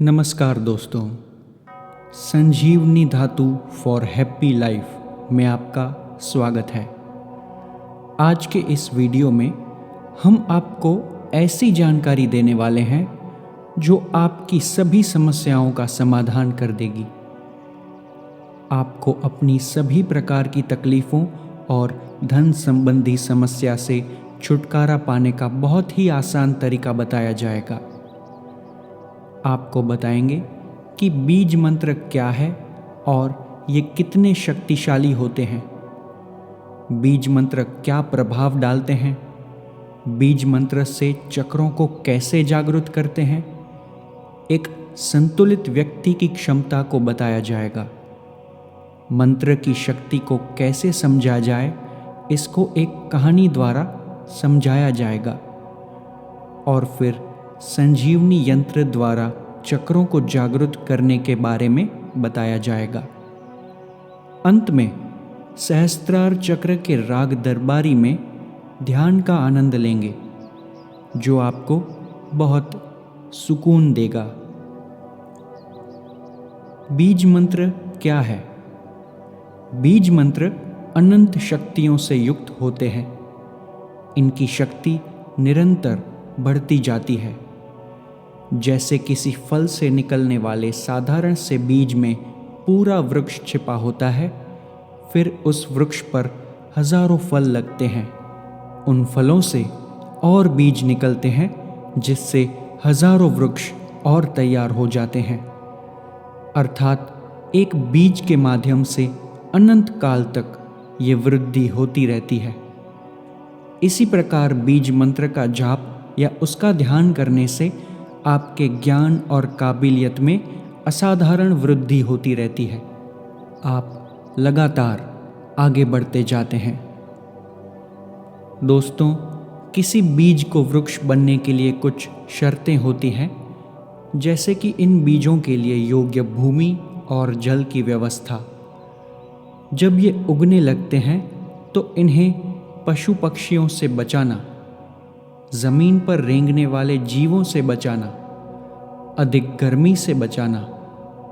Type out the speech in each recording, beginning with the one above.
नमस्कार दोस्तों, संजीवनी धातु फॉर हैप्पी लाइफ में आपका स्वागत है। आज के इस वीडियो में हम आपको ऐसी जानकारी देने वाले हैं जो आपकी सभी समस्याओं का समाधान कर देगी। आपको अपनी सभी प्रकार की तकलीफ़ों और धन संबंधी समस्या से छुटकारा पाने का बहुत ही आसान तरीका बताया जाएगा। आपको बताएंगे कि बीज मंत्र क्या है और ये कितने शक्तिशाली होते हैं। बीज मंत्र क्या प्रभाव डालते हैं, बीज मंत्र से चक्रों को कैसे जागृत करते हैं, एक संतुलित व्यक्ति की क्षमता को बताया जाएगा। मंत्र की शक्ति को कैसे समझा जाए, इसको एक कहानी द्वारा समझाया जाएगा और फिर संजीवनी यंत्र द्वारा चक्रों को जागृत करने के बारे में बताया जाएगा। अंत में सहस्त्रार चक्र के राग दरबारी में ध्यान का आनंद लेंगे, जो आपको बहुत सुकून देगा। बीज मंत्र क्या है? बीज मंत्र अनंत शक्तियों से युक्त होते हैं। इनकी शक्ति निरंतर बढ़ती जाती है। जैसे किसी फल से निकलने वाले साधारण से बीज में पूरा वृक्ष छिपा होता है, फिर उस वृक्ष पर हजारों फल लगते हैं। उन फलों से और बीज निकलते हैं, जिससे हजारों वृक्ष और तैयार हो जाते हैं। अर्थात एक बीज के माध्यम से अनंत काल तक ये वृद्धि होती रहती है। इसी प्रकार बीज मंत्र का जाप या उसका ध्यान करने से आपके ज्ञान और काबिलियत में असाधारण वृद्धि होती रहती है। आप लगातार आगे बढ़ते जाते हैं। दोस्तों, किसी बीज को वृक्ष बनने के लिए कुछ शर्तें होती हैं, जैसे कि इन बीजों के लिए योग्य भूमि और जल की व्यवस्था। जब ये उगने लगते हैं तो इन्हें पशु पक्षियों से बचाना, जमीन पर रेंगने वाले जीवों से बचाना, अधिक गर्मी से बचाना,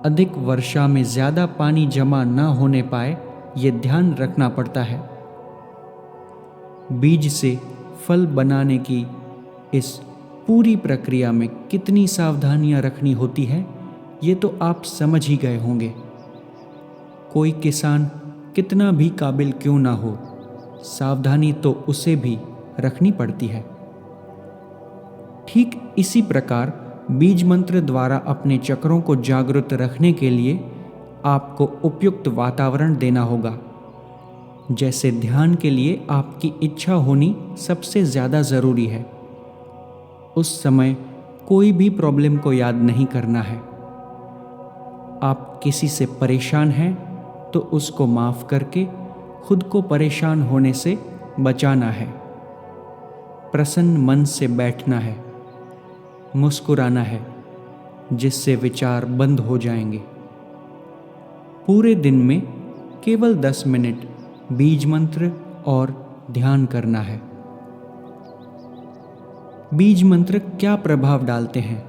अधिक वर्षा में ज़्यादा पानी जमा न होने पाए, ये ध्यान रखना पड़ता है। बीज से फल बनाने की इस पूरी प्रक्रिया में कितनी सावधानियां रखनी होती है, ये तो आप समझ ही गए होंगे। कोई किसान कितना भी काबिल क्यों ना हो, सावधानी तो उसे भी रखनी पड़ती है। ठीक इसी प्रकार बीज मंत्र द्वारा अपने चक्रों को जागृत रखने के लिए आपको उपयुक्त वातावरण देना होगा। जैसे ध्यान के लिए आपकी इच्छा होनी सबसे ज़्यादा ज़रूरी है। उस समय कोई भी प्रॉब्लम को याद नहीं करना है। आप किसी से परेशान हैं तो उसको माफ़ करके खुद को परेशान होने से बचाना है। प्रसन्न मन से बैठना है, मुस्कुराना है, जिससे विचार बंद हो जाएंगे। पूरे दिन में केवल 10 मिनट बीज मंत्र और ध्यान करना है। बीज मंत्र क्या प्रभाव डालते हैं?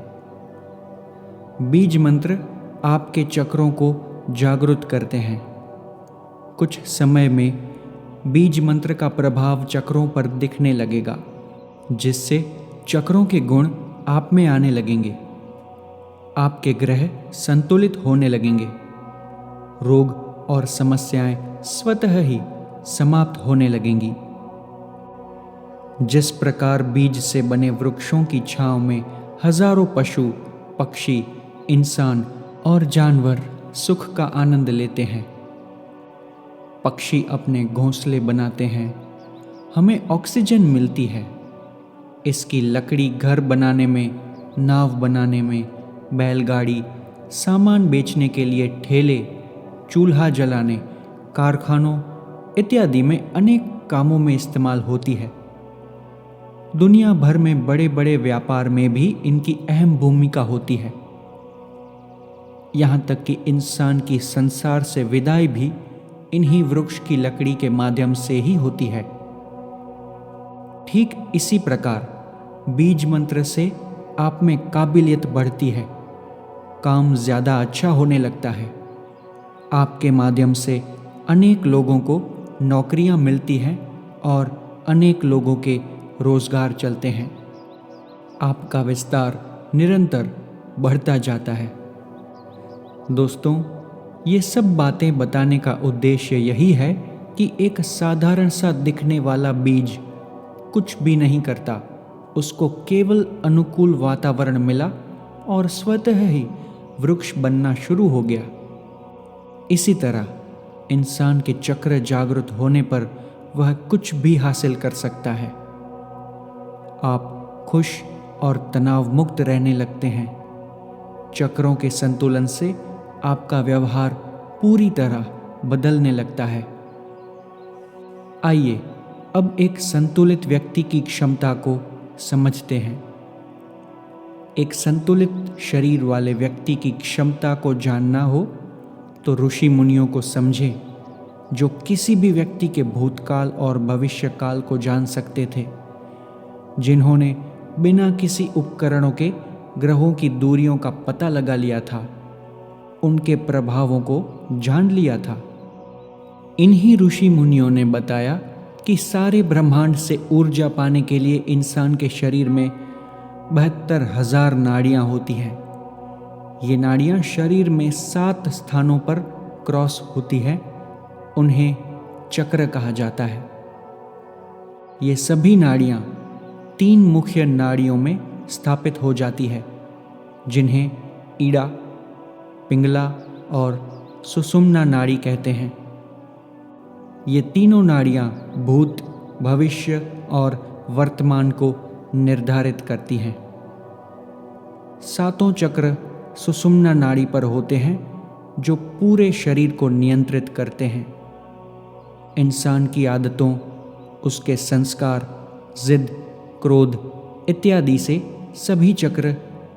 बीज मंत्र आपके चक्रों को जागृत करते हैं। कुछ समय में बीज मंत्र का प्रभाव चक्रों पर दिखने लगेगा, जिससे चक्रों के गुण आप में आने लगेंगे। आपके ग्रह संतुलित होने लगेंगे। रोग और समस्याएं स्वतः ही समाप्त होने लगेंगी। जिस प्रकार बीज से बने वृक्षों की छांव में हजारों पशु, पक्षी, इंसान और जानवर सुख का आनंद लेते हैं। पक्षी अपने घोंसले बनाते हैं, हमें ऑक्सीजन मिलती है। इसकी लकड़ी घर बनाने में, नाव बनाने में, बैलगाड़ी, सामान बेचने के लिए ठेले, चूल्हा जलाने, कारखानों इत्यादि में अनेक कामों में इस्तेमाल होती है। दुनिया भर में बड़े बड़े व्यापार में भी इनकी अहम भूमिका होती है। यहाँ तक कि इंसान की संसार से विदाई भी इन्हीं वृक्ष की लकड़ी के माध्यम से ही होती है। ठीक इसी प्रकार बीज मंत्र से आप में काबिलियत बढ़ती है। काम ज़्यादा अच्छा होने लगता है। आपके माध्यम से अनेक लोगों को नौकरियां मिलती हैं और अनेक लोगों के रोज़गार चलते हैं। आपका विस्तार निरंतर बढ़ता जाता है। दोस्तों, ये सब बातें बताने का उद्देश्य यही है कि एक साधारण सा दिखने वाला बीज कुछ भी नहीं करता। उसको केवल अनुकूल वातावरण मिला और स्वतः ही वृक्ष बनना शुरू हो गया। इसी तरह इंसान के चक्र जागृत होने पर वह कुछ भी हासिल कर सकता है। आप खुश और तनाव मुक्त रहने लगते हैं। चक्रों के संतुलन से आपका व्यवहार पूरी तरह बदलने लगता है। आइए अब एक संतुलित व्यक्ति की क्षमता को समझते हैं। एक संतुलित शरीर वाले व्यक्ति की क्षमता को जानना हो तो ऋषि मुनियों को समझें, जो किसी भी व्यक्ति के भूतकाल और भविष्यकाल को जान सकते थे, जिन्होंने बिना किसी उपकरणों के ग्रहों की दूरियों का पता लगा लिया था, उनके प्रभावों को जान लिया था। इन्हीं ऋषि मुनियों ने बताया कि सारे ब्रह्मांड से ऊर्जा पाने के लिए इंसान के शरीर में 72,000 नाड़ियां होती हैं। ये नाड़ियां शरीर में 7 स्थानों पर क्रॉस होती है। उन्हें चक्र कहा जाता है। ये सभी नाड़ियां 3 मुख्य नाड़ियों में स्थापित हो जाती है, जिन्हें ईड़ा, पिंगला और सुषुम्ना नाड़ी कहते हैं। ये तीनों नाड़ियां भूत, भविष्य और वर्तमान को निर्धारित करती हैं। 7 चक्र सुषुम्ना नाड़ी पर होते हैं, जो पूरे शरीर को नियंत्रित करते हैं। इंसान की आदतों, उसके संस्कार, जिद, क्रोध इत्यादि से सभी चक्र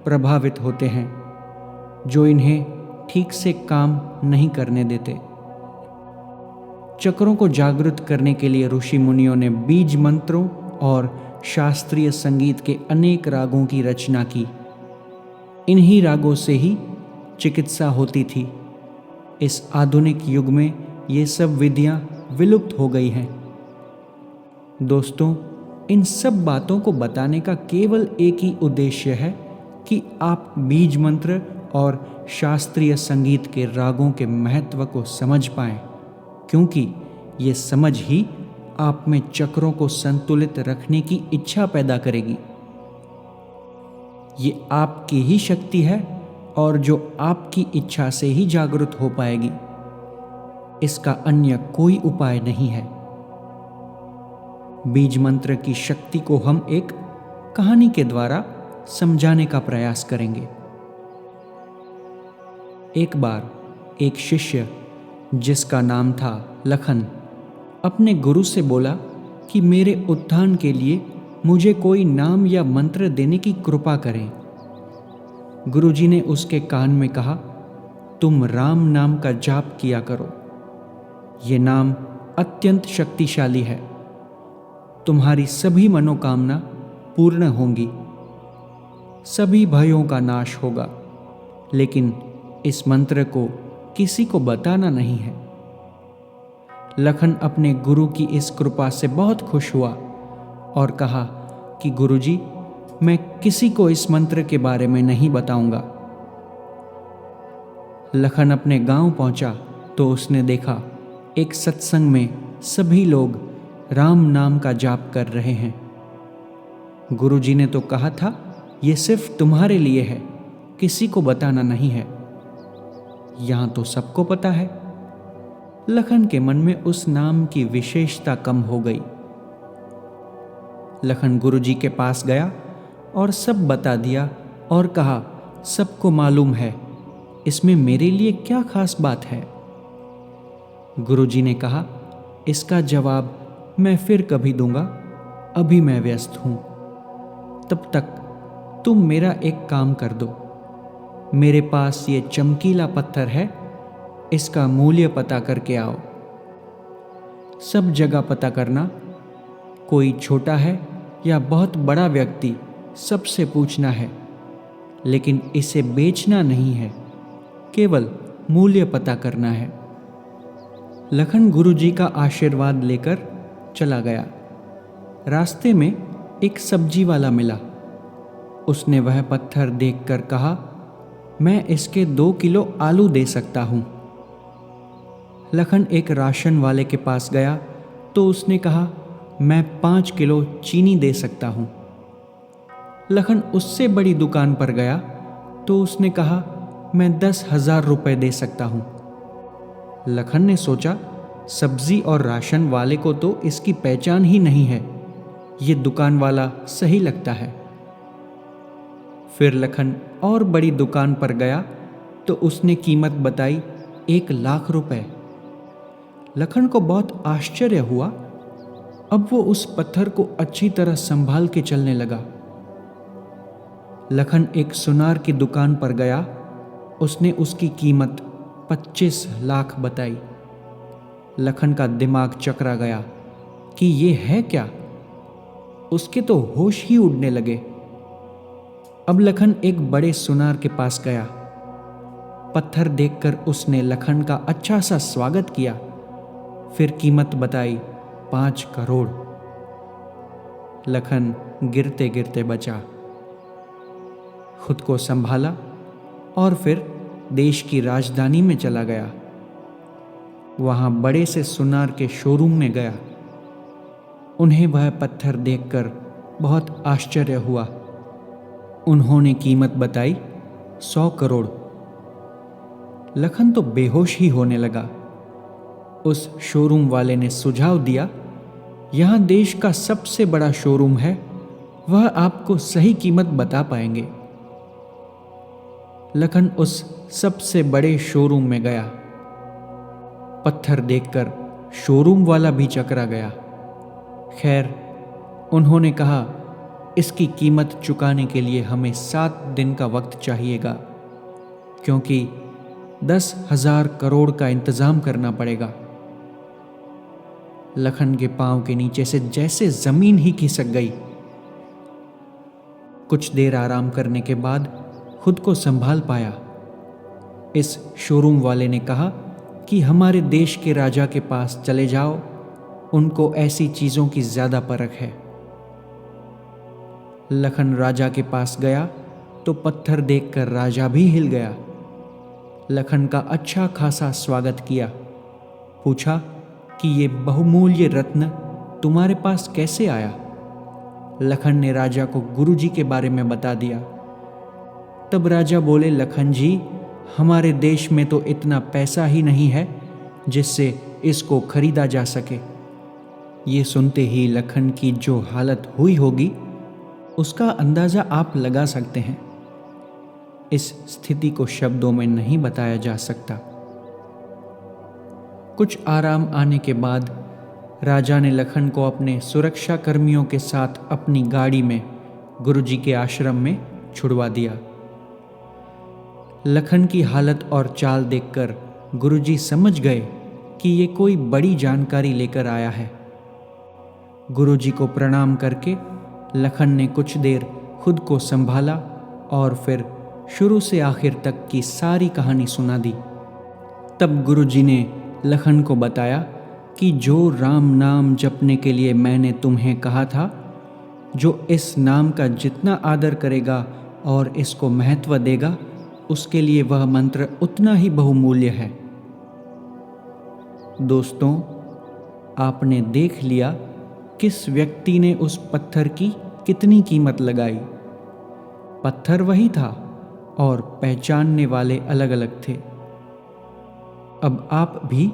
प्रभावित होते हैं, जो इन्हें ठीक से काम नहीं करने देते। चक्रों को जागृत करने के लिए ऋषि मुनियों ने बीज मंत्रों और शास्त्रीय संगीत के अनेक रागों की रचना की। इन्हीं रागों से ही चिकित्सा होती थी। इस आधुनिक युग में ये सब विधियां विलुप्त हो गई हैं। दोस्तों, इन सब बातों को बताने का केवल एक ही उद्देश्य है कि आप बीज मंत्र और शास्त्रीय संगीत के रागों के महत्व को समझ पाएं, क्योंकि ये समझ ही आप में चक्रों को संतुलित रखने की इच्छा पैदा करेगी। ये आपकी ही शक्ति है और जो आपकी इच्छा से ही जागृत हो पाएगी। इसका अन्य कोई उपाय नहीं है। बीज मंत्र की शक्ति को हम एक कहानी के द्वारा समझाने का प्रयास करेंगे। एक बार एक शिष्य, जिसका नाम था लखन, अपने गुरु से बोला कि मेरे उत्थान के लिए मुझे कोई नाम या मंत्र देने की कृपा करें। गुरुजी ने उसके कान में कहा, तुम राम नाम का जाप किया करो। ये नाम अत्यंत शक्तिशाली है। तुम्हारी सभी मनोकामना पूर्ण होंगी, सभी भयों का नाश होगा। लेकिन इस मंत्र को किसी को बताना नहीं है। लखन अपने गुरु की इस कृपा से बहुत खुश हुआ और कहा कि गुरुजी, मैं किसी को इस मंत्र के बारे में नहीं बताऊंगा। लखन अपने गांव पहुंचा तो उसने देखा एक सत्संग में सभी लोग राम नाम का जाप कर रहे हैं। गुरुजी ने तो कहा था, ये सिर्फ तुम्हारे लिए है, किसी को बताना नहीं है। यहां तो सबको पता है। लखन के मन में उस नाम की विशेषता कम हो गई। लखन गुरुजी के पास गया और सब बता दिया और कहा, सबको मालूम है, इसमें मेरे लिए क्या खास बात है। गुरुजी ने कहा, इसका जवाब मैं फिर कभी दूंगा, अभी मैं व्यस्त हूं। तब तक तुम मेरा एक काम कर दो। मेरे पास ये चमकीला पत्थर है, इसका मूल्य पता करके आओ। सब जगह पता करना, कोई छोटा है या बहुत बड़ा व्यक्ति, सबसे पूछना है। लेकिन इसे बेचना नहीं है, केवल मूल्य पता करना है। लखन गुरुजी का आशीर्वाद लेकर चला गया। रास्ते में एक सब्जी वाला मिला। उसने वह पत्थर देखकर कहा, मैं इसके 2 किलो आलू दे सकता हूँ। लखन एक राशन वाले के पास गया तो उसने कहा, मैं 5 किलो चीनी दे सकता हूँ। लखन उससे बड़ी दुकान पर गया तो उसने कहा, मैं 10,000 रुपये दे सकता हूँ। लखन ने सोचा, सब्जी और राशन वाले को तो इसकी पहचान ही नहीं है, ये दुकान वाला सही लगता है। फिर लखन और बड़ी दुकान पर गया तो उसने कीमत बताई 1,00,000 रुपए। लखन को बहुत आश्चर्य हुआ। अब वो उस पत्थर को अच्छी तरह संभाल के चलने लगा। लखन एक सुनार की दुकान पर गया। उसने उसकी कीमत 25 लाख बताई। लखन का दिमाग चकरा गया कि ये है क्या। उसके तो होश ही उड़ने लगे। अब लखन एक बड़े सुनार के पास गया। पत्थर देखकर उसने लखन का अच्छा सा स्वागत किया। फिर कीमत बताई 5 करोड़। लखन गिरते गिरते बचा, खुद को संभाला और फिर देश की राजधानी में चला गया। वहां बड़े से सुनार के शोरूम में गया। उन्हें वह पत्थर देखकर बहुत आश्चर्य हुआ। उन्होंने कीमत बताई 100 करोड़। लखन तो बेहोश ही होने लगा। उस शोरूम वाले ने सुझाव दिया, यहां देश का सबसे बड़ा शोरूम है, वह आपको सही कीमत बता पाएंगे। लखन उस सबसे बड़े शोरूम में गया। पत्थर देखकर शोरूम वाला भी चकरा गया। खैर, उन्होंने कहा, इसकी कीमत चुकाने के लिए हमें 7 दिन का वक्त चाहिएगा, क्योंकि 10,000 करोड़ का इंतजाम करना पड़ेगा। लखन के पांव के नीचे से जैसे जमीन ही खिसक गई। कुछ देर आराम करने के बाद खुद को संभाल पाया। इस शोरूम वाले ने कहा कि हमारे देश के राजा के पास चले जाओ, उनको ऐसी चीजों की ज्यादा परख है। लखन राजा के पास गया तो पत्थर देखकर राजा भी हिल गया। लखन का अच्छा खासा स्वागत किया। पूछा कि ये बहुमूल्य रत्न तुम्हारे पास कैसे आया। लखन ने राजा को गुरुजी के बारे में बता दिया। तब राजा बोले, लखन जी, हमारे देश में तो इतना पैसा ही नहीं है जिससे इसको खरीदा जा सके। ये सुनते ही लखन की जो हालत हुई होगी उसका अंदाजा आप लगा सकते हैं। इस स्थिति को शब्दों में नहीं बताया जा सकता। कुछ आराम आने के बाद राजा ने लखन को अपने सुरक्षा कर्मियों के साथ अपनी गाड़ी में गुरुजी के आश्रम में छुड़वा दिया। लखन की हालत और चाल देखकर गुरुजी समझ गए कि ये कोई बड़ी जानकारी लेकर आया है। गुरुजी को प्रणाम करके लखन ने कुछ देर खुद को संभाला और फिर शुरू से आखिर तक की सारी कहानी सुना दी। तब गुरुजी ने लखन को बताया कि जो राम नाम जपने के लिए मैंने तुम्हें कहा था, जो इस नाम का जितना आदर करेगा और इसको महत्व देगा, उसके लिए वह मंत्र उतना ही बहुमूल्य है। दोस्तों, आपने देख लिया किस व्यक्ति ने उस पत्थर की कितनी कीमत लगाई। पत्थर वही था और पहचानने वाले अलग अलग थे। अब आप भी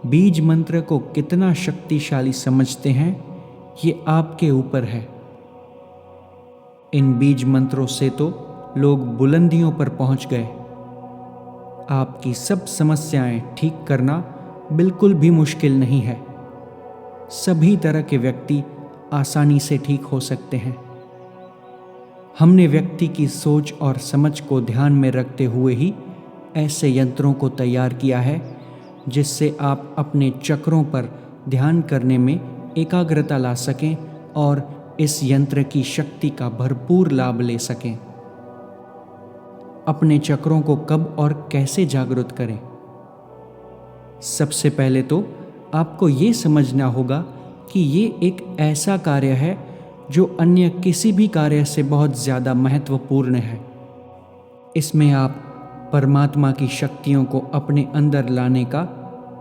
बीज मंत्र को कितना शक्तिशाली समझते हैं, ये आपके ऊपर है। इन बीज मंत्रों से तो लोग बुलंदियों पर पहुंच गए। आपकी सब समस्याएं ठीक करना बिल्कुल भी मुश्किल नहीं है। सभी तरह के व्यक्ति आसानी से ठीक हो सकते हैं। हमने व्यक्ति की सोच और समझ को ध्यान में रखते हुए ही ऐसे यंत्रों को तैयार किया है जिससे आप अपने चक्रों पर ध्यान करने में एकाग्रता ला सकें और इस यंत्र की शक्ति का भरपूर लाभ ले सकें। अपने चक्रों को कब और कैसे जागृत करें? सबसे पहले तो आपको ये समझना होगा कि ये एक ऐसा कार्य है जो अन्य किसी भी कार्य से बहुत ज़्यादा महत्वपूर्ण है। इसमें आप परमात्मा की शक्तियों को अपने अंदर लाने का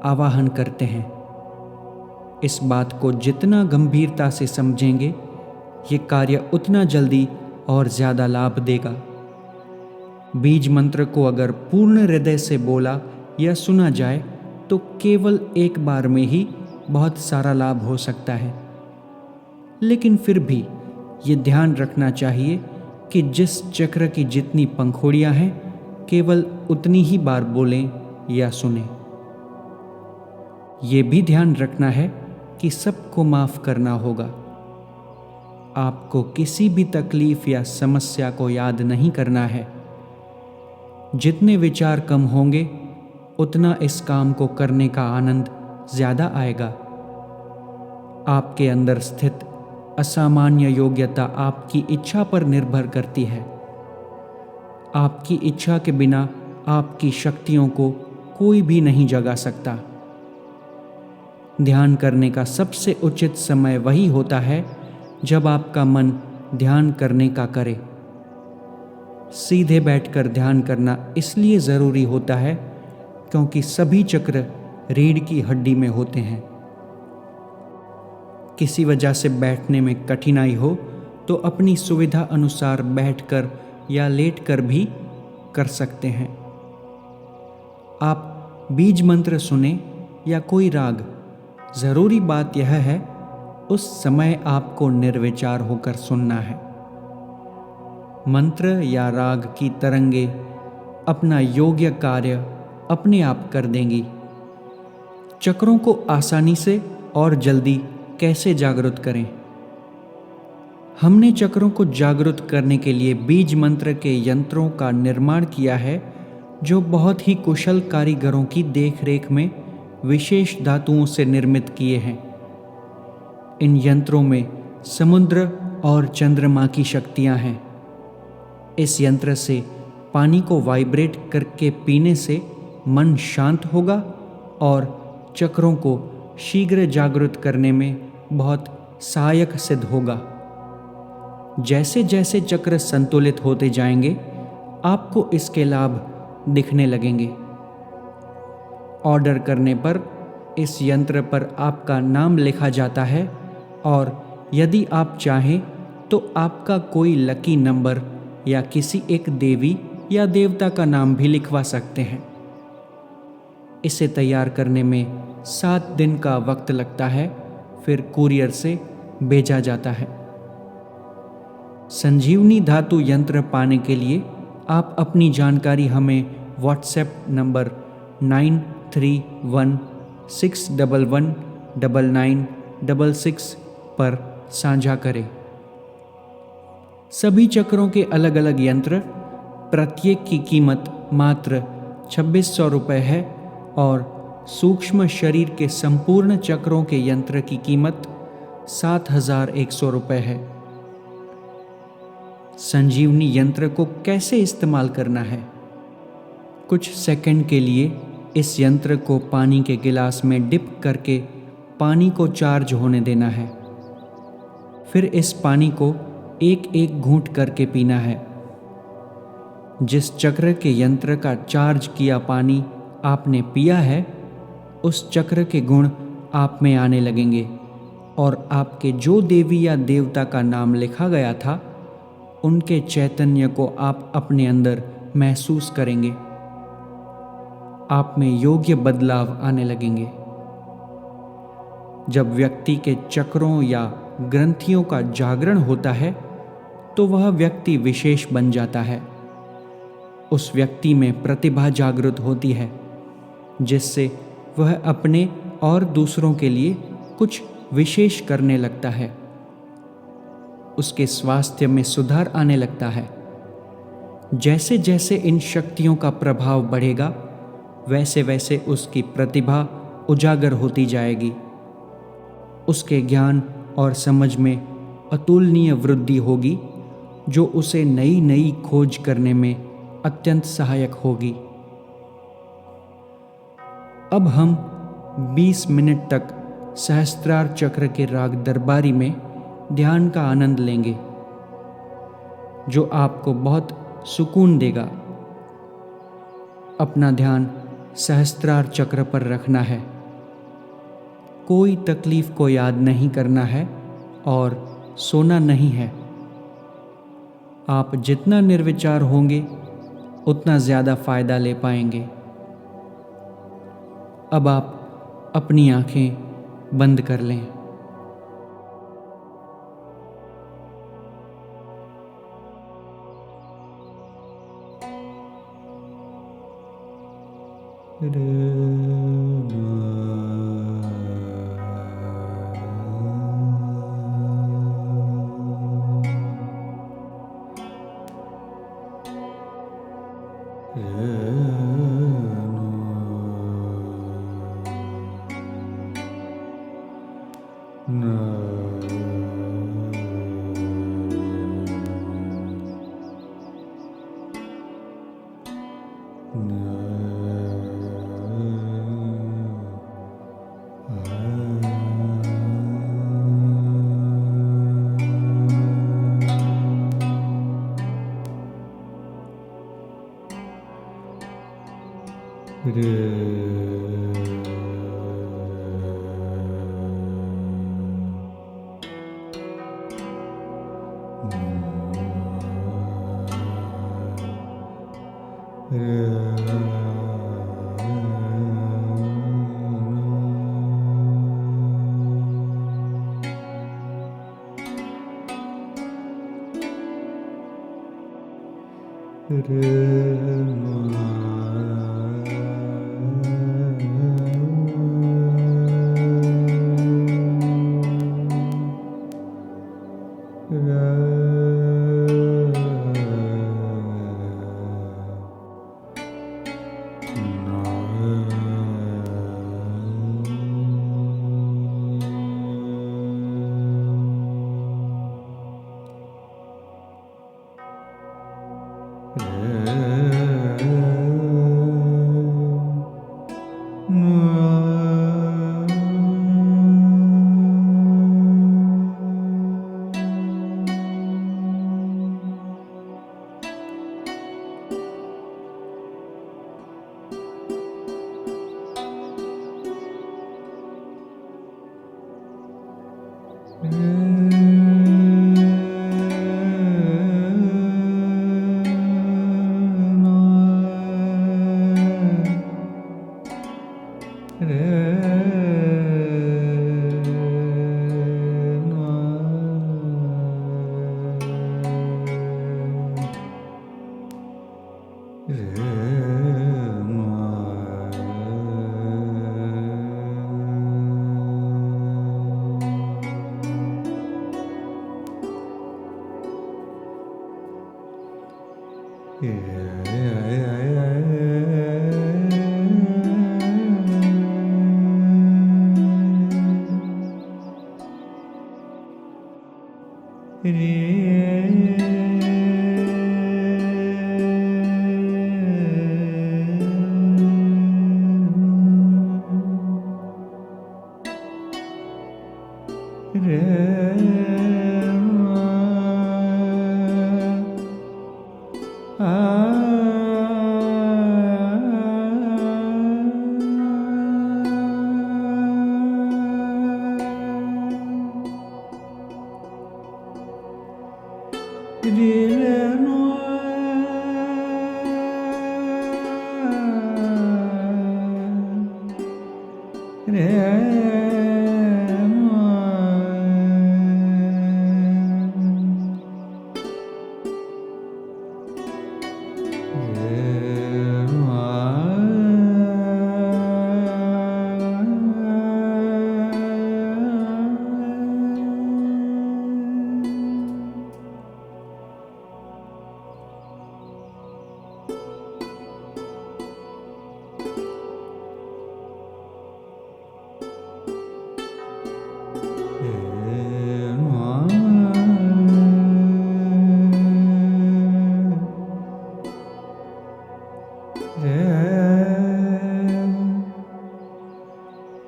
आवाहन करते हैं। इस बात को जितना गंभीरता से समझेंगे, ये कार्य उतना जल्दी और ज़्यादा लाभ देगा। बीज मंत्र को अगर पूर्ण हृदय से बोला या सुना जाए तो केवल एक बार में ही बहुत सारा लाभ हो सकता है। लेकिन फिर भी ये ध्यान रखना चाहिए कि जिस चक्र की जितनी पंखुड़ियां हैं, केवल उतनी ही बार बोलें या सुने। ये भी ध्यान रखना है कि सबको माफ करना होगा। आपको किसी भी तकलीफ या समस्या को याद नहीं करना है। जितने विचार कम होंगे, उतना इस काम को करने का आनंद ज्यादा आएगा। आपके अंदर स्थित असामान्य योग्यता आपकी इच्छा पर निर्भर करती है। आपकी इच्छा के बिना आपकी शक्तियों को कोई भी नहीं जगा सकता। ध्यान करने का सबसे उचित समय वही होता है जब आपका मन ध्यान करने का करे। सीधे बैठकर ध्यान करना इसलिए ज़रूरी होता है क्योंकि सभी चक्र रीढ़ की हड्डी में होते हैं। किसी वजह से बैठने में कठिनाई हो तो अपनी सुविधा अनुसार बैठकर या लेटकर भी कर सकते हैं। आप बीज मंत्र सुने या कोई राग, ज़रूरी बात यह है उस समय आपको निर्विचार होकर सुनना है। मंत्र या राग की तरंगे अपना योग्य कार्य अपने आप कर देंगी। चक्रों को आसानी से और जल्दी कैसे जागृत करें? हमने चक्रों को जागृत करने के लिए बीज मंत्र के यंत्रों का निर्माण किया है, जो बहुत ही कुशल कारीगरों की देखरेख में विशेष धातुओं से निर्मित किए हैं। इन यंत्रों में समुद्र और चंद्रमा की शक्तियां हैं। इस यंत्र से पानी को वाइब्रेट करके पीने से मन शांत होगा और चक्रों को शीघ्र जागृत करने में बहुत सहायक सिद्ध होगा। जैसे जैसे चक्र संतुलित होते जाएंगे, आपको इसके लाभ दिखने लगेंगे। ऑर्डर करने पर इस यंत्र पर आपका नाम लिखा जाता है और यदि आप चाहें तो आपका कोई लकी नंबर या किसी एक देवी या देवता का नाम भी लिखवा सकते हैं। इसे तैयार करने में 7 दिन का वक्त लगता है, फिर कुरियर से भेजा जाता है। संजीवनी धातु यंत्र पाने के लिए आप अपनी जानकारी हमें व्हाट्सएप नंबर 9316119966 पर साझा करें। सभी चक्रों के अलग अलग यंत्र, प्रत्येक की कीमत मात्र 2600 रुपये है और सूक्ष्म शरीर के संपूर्ण चक्रों के यंत्र की कीमत 7100 रुपये है। संजीवनी यंत्र को कैसे इस्तेमाल करना है? कुछ सेकंड के लिए इस यंत्र को पानी के गिलास में डिप करके पानी को चार्ज होने देना है। फिर इस पानी को एक एक घूंट करके पीना है। जिस चक्र के यंत्र का चार्ज किया पानी आपने पिया है, उस चक्र के गुण आप में आने लगेंगे और आपके जो देवी या देवता का नाम लिखा गया था, उनके चैतन्य को आप अपने अंदर महसूस करेंगे। आप में योग्य बदलाव आने लगेंगे। जब व्यक्ति के चक्रों या ग्रंथियों का जागरण होता है तो वह व्यक्ति विशेष बन जाता है। उस व्यक्ति में प्रतिभा जागृत होती है, जिससे वह अपने और दूसरों के लिए कुछ विशेष करने लगता है। उसके स्वास्थ्य में सुधार आने लगता है। जैसे जैसे इन शक्तियों का प्रभाव बढ़ेगा, वैसे वैसे उसकी प्रतिभा उजागर होती जाएगी। उसके ज्ञान और समझ में अतुलनीय वृद्धि होगी, जो उसे नई नई खोज करने में अत्यंत सहायक होगी। अब हम 20 मिनट तक सहस्त्रार चक्र के राग दरबारी में ध्यान का आनंद लेंगे, जो आपको बहुत सुकून देगा। अपना ध्यान सहस्त्रार चक्र पर रखना है। कोई तकलीफ को याद नहीं करना है और सोना नहीं है। आप जितना निर्विचार होंगे उतना ज़्यादा फायदा ले पाएंगे। अब आप अपनी आंखें बंद कर लें।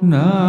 ना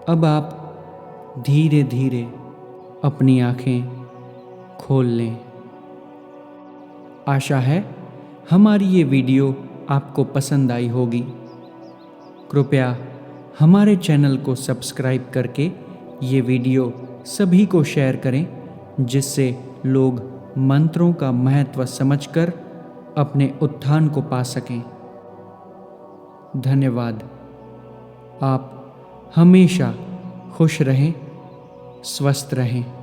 अब आप धीरे धीरे अपनी आँखें खोल लें। आशा है हमारी ये वीडियो आपको पसंद आई होगी। कृपया हमारे चैनल को सब्सक्राइब करके ये वीडियो सभी को शेयर करें, जिससे लोग मंत्रों का महत्व समझकर अपने उत्थान को पा सकें। धन्यवाद। आप हमेशा खुश रहें, स्वस्थ रहें।